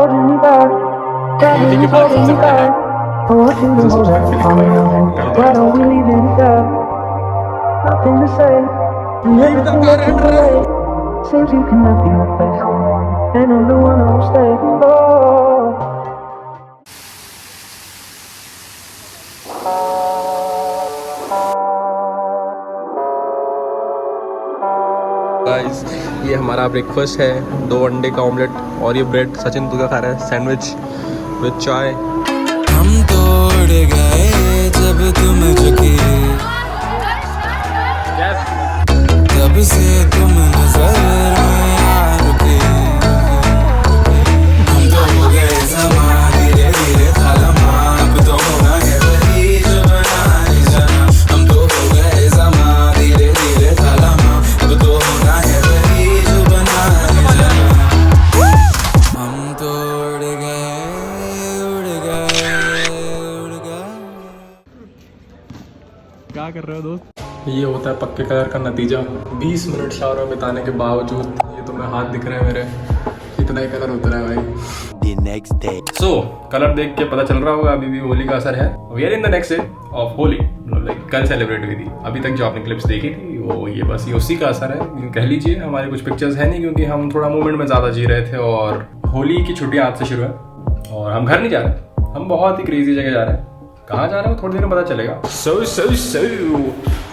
holding me back. Gravity's holding me back. I want you to hold that on me. Why don't we leave it there? Nothing to say. Everything that you away. Seems you cannot be replaced. And I'm the one who'll stay. Oh. Guys, ये हमारा breakfast है, 2 अंडे का omelette और ये bread. Sachin तू क्या खा रहा है? सैंडविच विद चाय। हम तोड़ गए जब तुम झुकी, तब से तुम नजर में आ रुके। हम तो हो गए समा, धीरे धीरे था लम्हा, अब तो होना है वही जो बनाए जाना। हम तो हो गए समा, धीरे धीरे था लम्हा, अब तो होना है वही जो बनाए जाना। हम तो उड़ गए, उड़ गए, उड़ गए। क्या कर रहे हो दोस्त? ये होता है पक्के कलर का नतीजा। 20 मिनट शावर में बिताने के बावजूद, ये तो मैं हाथ दिख रहे हैं मेरे, इतना ही कलर होता है भाई। The next day. So, colour देख के पता चल रहा होगा अभी भी होली का असर है। We are in the next day of Holi, मतलब लाइक कल सेलिब्रेट हुई थी। अभी तक जो आपने क्लिप्स देखी थी वो ये बस ये उसी का असर है कह लीजिए। हमारे कुछ पिक्चर्स है नहीं क्योंकि हम थोड़ा मूवमेंट में ज़्यादा जी रहे थे और होली की छुट्टियाँ आज से शुरू है और हम घर नहीं जा रहे, हम बहुत ही क्रेजी जगह जा रहे हैं। कहाँ जा रहे हो थोड़ी देर में पता चलेगा। So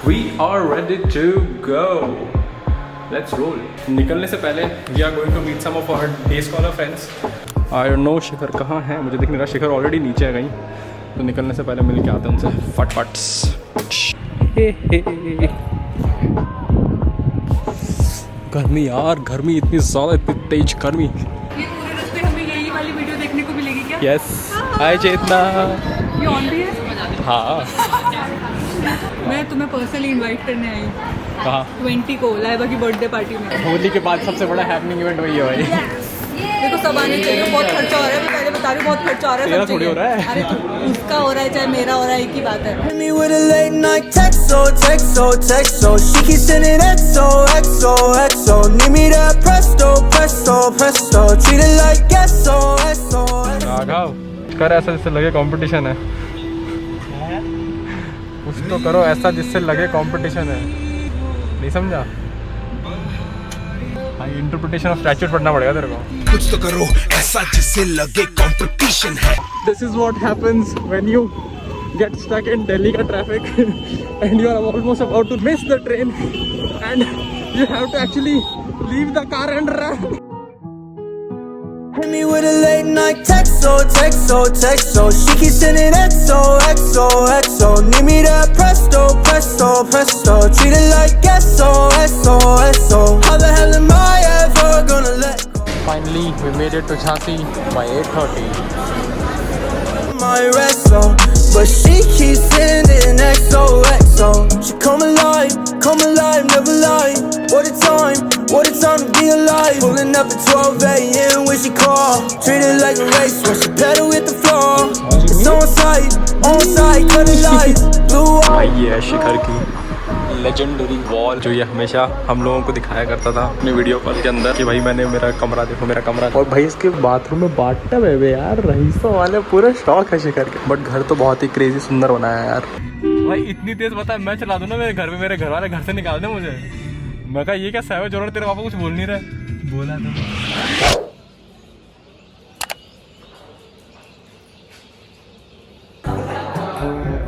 we are ready to go. Let's roll. निकलने से पहले we are going to meet some of our day scholar friends. I don't know शिखर कहाँ है, मुझे दिख नहीं रहा। शिखर ऑलरेडी नीचे है कहीं, तो निकलने से पहले मिल के आते हैं उनसे फट। गर्मी यार, गर्मी इतनी ज़्यादा, इतनी तेज गर्मी। ये पूरे रास्ते हमें यही वाली वीडियो देखने को मिलेगी क्या? यस, हाय चेतना। ये ऑन भी है? हाँ। मैं तुम्हें पर्सनली इनवाइट करने आई हूँ कहाँ? 20 को लाइबा की बर्थडे पार्टी में। होली के बाद सबसे बड़ा हैपनिंग इवेंट वही है भाई। देखो सब आने चाहिए, बहुत खर्चा हो रहा है, मैं पहले बता रही हूँ, बहुत खर्चा हो रहा है। तेरा सब थोड़ी हो रहा है। अरे तो उसका हो रहा है चाहे मेरा हो रहा है, एक ही बात है। Hit me with a late night text, text. She keeps sending XO. Need me that presto. Treat it like SO. Raghav कर ऐसा जिससे लगे कंपटीशन है, कुछ तो करो ऐसा जिससे लगे कंपटीशन है। नहीं समझा? हाँ, इंटरप्रिटेशन ऑफ स्टैट्यूट पढ़ना पड़ेगा तेरे को। कुछ तो करो ऐसा जिससे लगे कंपटीशन है। This is what happens when you get stuck in Delhi का traffic and you are almost about to miss the train and you have to actually leave the car and run. Hit me with a late night text, She keeps sending XO. Need me that presto. Treat it like SO. How the hell am I ever gonna let go? Finally, we made it to Jhansi by 8:30. My resto, but she keeps sending XO. She come alive, never lie. What a time to be alive. Pulling up at 12 a.m. when she call. Treat it like a race when she pedal with the floor. It's on site, cut it light. Blue भाई ये है शिखर की legendary wall, जो ये हमेशा हम लोगों को दिखाया करता था अपने वीडियो कॉल के अंदर कि भाई मैंने मेरा कमरा देखो, मेरा कमरा। और भाई इसके बाथरूम में बाथटब है बे यार, रईसों वाले पूरा शौक है शिखर के। बट घर तो बहुत ही क्रेजी सुंदर बनाया है यार। भाई इतनी तेज बता, मैं चला दूं ना मेरे घर में, मेरे घर वाले घर से निकाल दे मुझे। मैं कहा ये क्या सैवेज हो रहा है, तेरे पापा कुछ बोल नहीं रहे। बोला था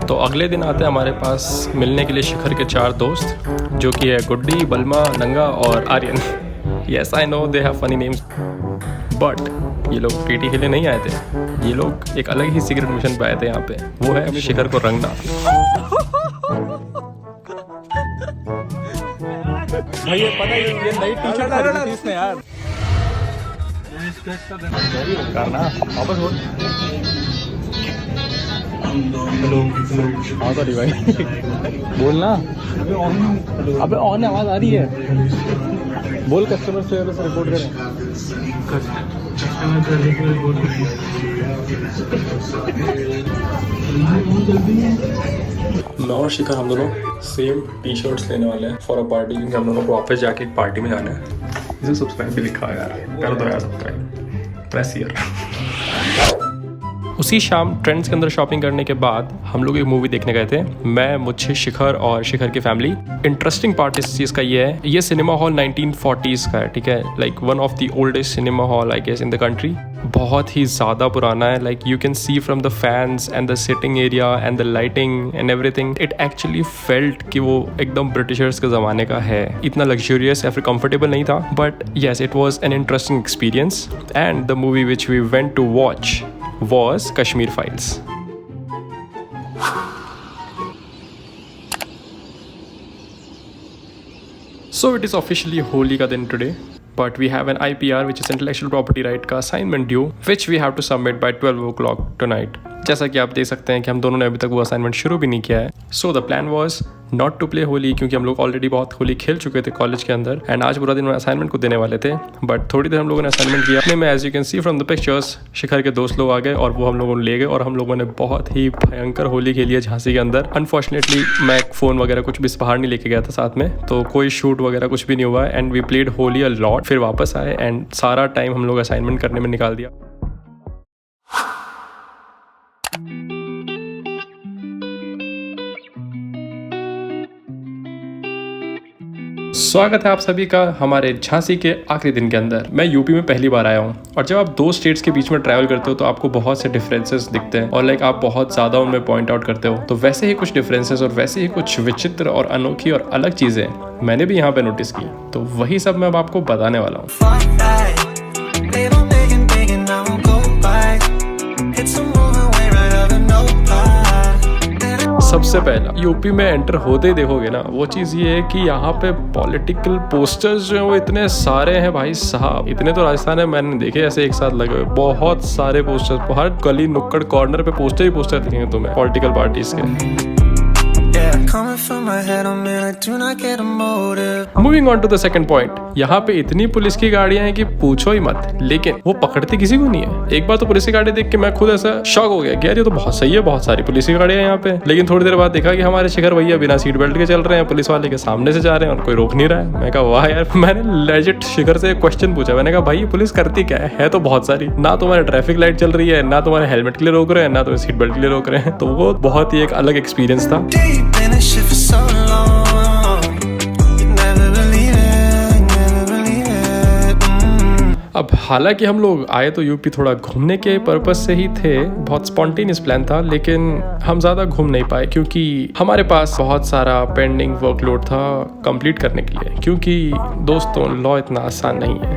तो अगले दिन आते हैं हमारे पास मिलने के लिए शिखर के 4 दोस्त, जो कि है गुड्डी, बलमा, नंगा और Aryan. Yes I know they have funny names, but ये लोग पीटी के लिए नहीं आए थे। ये लोग एक अलग ही सीक्रेट मिशन पे आए थे यहाँ पे, वो है शिखर को रंगना। भाई ये पता है ये नई टी-शर्ट खरीदी थी इसने यार। करना वापस बोल। हाँ सॉरी भाई बोलना। अबे ऑन आवाज आ रही है, बोल कस्टमर सर्विस रिपोर्ट करें। मैं और शिखर हम दोनों सेम टी शर्ट्स लेने वाले हैं फॉर अ पार्टी, क्योंकि हम दोनों को वापस जाके एक पार्टी में जाना है। इसे सब्सक्राइब भी लिखा है यार, कर दो यार सब्सक्राइब, प्रेस हियर। उसी शाम ट्रेंड्स के अंदर शॉपिंग करने के बाद हम लोग एक मूवी देखने गए थे, मैं, मुझे, शिखर और शिखर की फैमिली। इंटरेस्टिंग पार्ट इस चीज़ का ये है, ये सिनेमा हॉल 1940s का है, ठीक है, like one of the oldest cinema hall I guess in the country. बहुत ही ज़्यादा पुराना है, like you can see from the fans and the seating area and the lighting and everything, it actually felt कि वो एकदम Britishers के ज़माने का है। इतना लग्जरियस या फिर कंफर्टेबल नहीं था, but yes it was an interesting experience. And the movie which we went to watch was Kashmir Files. So it is officially Holi का दिन today, but we have an IPR which is intellectual property right का assignment due, which we have to submit by 12 o'clock tonight. जैसा कि आप देख सकते हैं कि हम दोनों ने अभी तक वो असाइनमेंट शुरू भी नहीं किया है। So the plan was not to play Holi, क्योंकि हम लोग ऑलरेडी बहुत होली खेल चुके थे कॉलेज के अंदर, एंड आज पूरा दिन असाइनमेंट को देने वाले थे। बट थोड़ी देर हम लोगों ने असाइनमेंट किया अपने में, as you can see from the pictures Shikhar के दोस्त लोग आ गए और वो हम लोगों ने ले गए और हम लोगों ने बहुत ही भयंकर होली खेली है झांसी के अंदर। अनफॉर्चुनेटली मैं फ़ोन वगैरह कुछ भी बाहर नहीं लेके गया था साथ में, तो कोई शूट वगैरह कुछ भी नहीं हुआ है। And we played Holi a lot, फिर वापस आए एंड सारा टाइम हम लोग असाइनमेंट करने में निकाल दिया। स्वागत है आप सभी का हमारे झांसी के आखिरी दिन के अंदर। मैं यूपी में पहली बार आया हूँ, और जब आप दो स्टेट्स के बीच में ट्रैवल करते हो तो आपको बहुत से डिफरेंसेस दिखते हैं और लाइक आप बहुत ज़्यादा उनमें पॉइंट आउट करते हो। तो वैसे ही कुछ डिफरेंसेस और वैसे ही कुछ विचित्र और अनोखी और अलग चीज़ें मैंने भी यहाँ पे नोटिस की, तो वही सब मैं अब आपको बताने वाला हूँ। सबसे पहला यूपी में एंटर होते ही देखोगे ना, वो चीज़ ये है कि यहाँ पे पॉलिटिकल पोस्टर्स जो हैं वो इतने सारे हैं भाई साहब। इतने तो राजस्थान में मैंने देखे ऐसे एक साथ लगे हुए, बहुत सारे पोस्टर्स, हर गली नुक्कड़ कॉर्नर पे पोस्टर ही पोस्टर दिखेंगे तुम्हें पॉलिटिकल पार्टीज के। Moving on to the second point, यहाँ पे इतनी पुलिस की गाड़ियां हैं कि पूछो ही मत, लेकिन वो पकड़ती किसी को नहीं है। एक बार तो पुलिस की गाड़ी देख के मैं खुद ऐसा शॉक हो गया कि यार ये तो बहुत सही है, बहुत सारी पुलिस की गाड़ियां यहाँ पे। लेकिन थोड़ी देर बाद देखा कि हमारे शिखर भैया बिना सीट बेल्ट के चल रहे हैं, पुलिस वाले के सामने से जा रहे हैं और कोई रोक नहीं रहा है। मैं कहा वाह यार। मैंने लेजिट शिखर से एक क्वेश्चन पूछा, मैंने कहा भाई पुलिस करती क्या है तो बहुत सारी, ना तुम्हारे ट्रैफिक लाइट चल रही है, ना तुम्हारे हेलमेट के लिए रोक रहे हैं, ना तुम्हें सीट बेल्ट के लिए रोक रहे हैं। तो वो बहुत ही एक अलग एक्सपीरियंस था। अब हालांकि हम लोग आए तो यूपी थोड़ा घूमने के पर्पस से ही थे, बहुत स्पॉन्टेनियस प्लान था, लेकिन हम ज़्यादा घूम नहीं पाए क्योंकि हमारे पास बहुत सारा पेंडिंग वर्कलोड था कंप्लीट करने के लिए, क्योंकि दोस्तों लॉ इतना आसान नहीं है।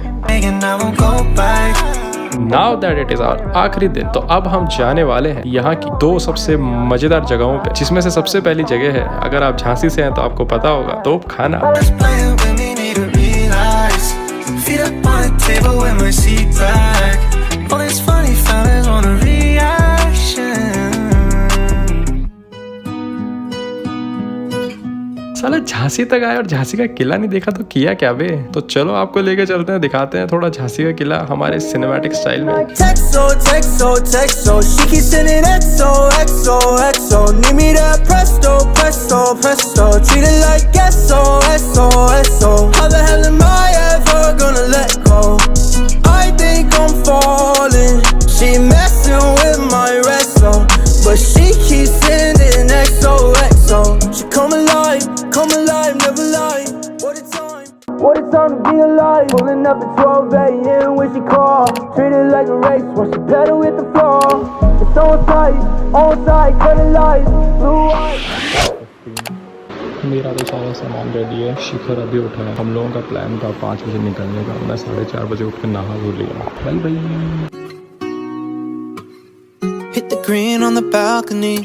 Now that it is our आखिरी दिन, तो अब हम जाने वाले हैं यहाँ की दो सबसे मजेदार जगहों पे, जिसमें से सबसे पहली जगह है, अगर आप झांसी से हैं तो आपको पता होगा, तोप खाना। Feet up on the table with my seat back. All these funny fellas want a reaction. साला झांसी तक आए और झांसी का किला नहीं देखा तो किया क्या बे। तो चलो आपको लेके चलते हैं, दिखाते हैं थोड़ा झांसी का किला हमारे सिनेमैटिक स्टाइल में। Texto, texto, texto. She keeps sending XO, XO, XO. Need me that presto, presto, presto. Treat it like SO, SO, SO. How the hell am I ever gonna let go? I think I'm falling. She messing with my resto, but she keeps sending XO, XO. She come alive, never lie. What a time. What a time to be alive. Pulling up at 12 a.m. when she call. Treat it like a race when she pedal with the floor. It's on site, cut it live. Blue eyes. मेरा तो सारा सामान ready है, शिखर अभी उठा है। हम लोगों का प्लान था 5 बजे निकलने का, मैं 4:30 बजे उठ कर नहा धो लिया। Bye bye. Hit the green on the balcony.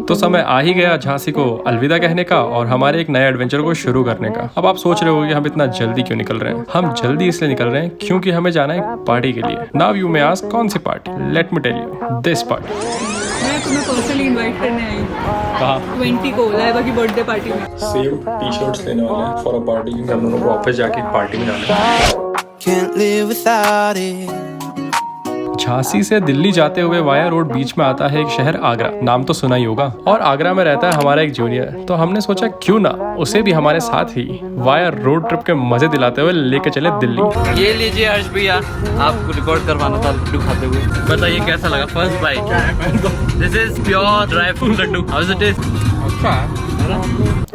तो समय आ ही गया झांसी को अलविदा कहने का और हमारे एक नए एडवेंचर को शुरू करने का। अब आप सोच रहे हो कि हम इतना जल्दी क्यों निकल रहे हैं। हम जल्दी इसलिए निकल रहे हैं क्योंकि हमें जाना है पार्टी के लिए। नाउ यू मे आस्क कौन सी party? Let me tell you, this party. मैं तुम्हें पर्सनली इनवाइट करने आई हूँ। कहाँ? 20 को लाइबा की बर्थडे पार्टी में। सेम टी-शर्ट्स लेने वाले हैं फॉर अ पार्टी, क्योंकि हम दोनों को ऑफिस जाके पार्टी में जाना है। Can't live without it. Jhansi से दिल्ली जाते हुए वाया रोड बीच में आता है एक शहर आगरा, नाम तो सुना ही होगा। और आगरा में रहता है हमारा एक जूनियर, तो हमने सोचा क्यों ना उसे भी हमारे साथ ही वाया रोड ट्रिप के मजे दिलाते हुए लेके चले दिल्ली। ये लीजिए हर्ष भैया, आपको रिकॉर्ड करवाना था लड्डू खाते हुए। बताइए कैसा लगा first bite? This is pure dry fruit laddu. How is it?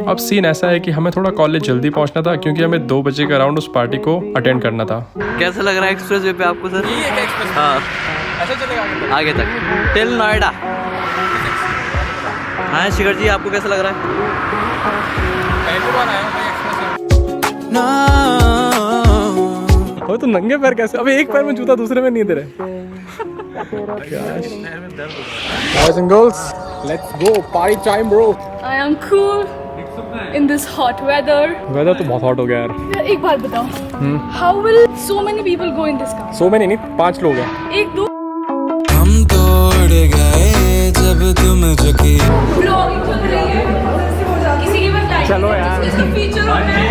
अब सीन ऐसा है कि हमें थोड़ा कॉलेज जल्दी पहुंचना था क्योंकि हमें 2 बजे के अराउंड उस पार्टी को अटेंड करना था। कैसा लग रहा है एक्सप्रेस वे पे आपको सर? हाँ, ऐसा चलेगा आगे तक टिल नोएडा। हाँ शिखर जी, आपको कैसा लग रहा है? तो नंगे पैर कैसे? अबे एक पैर में जूता दूसरे में नहीं दे रहे। Boys and girls, let's go party time bro. I am cool in this hot weather. Weather तो बहुत हॉट हो गया यार। एक बात बताओ, how will so many people go in this car? So many नहीं, 5 लोग हैं। एक दो हम तोड़ गए जब तुम झुकी। ब्लॉगिंग चल रही है, किसी की बताइए। चलो यार। इसका फीचर होता है।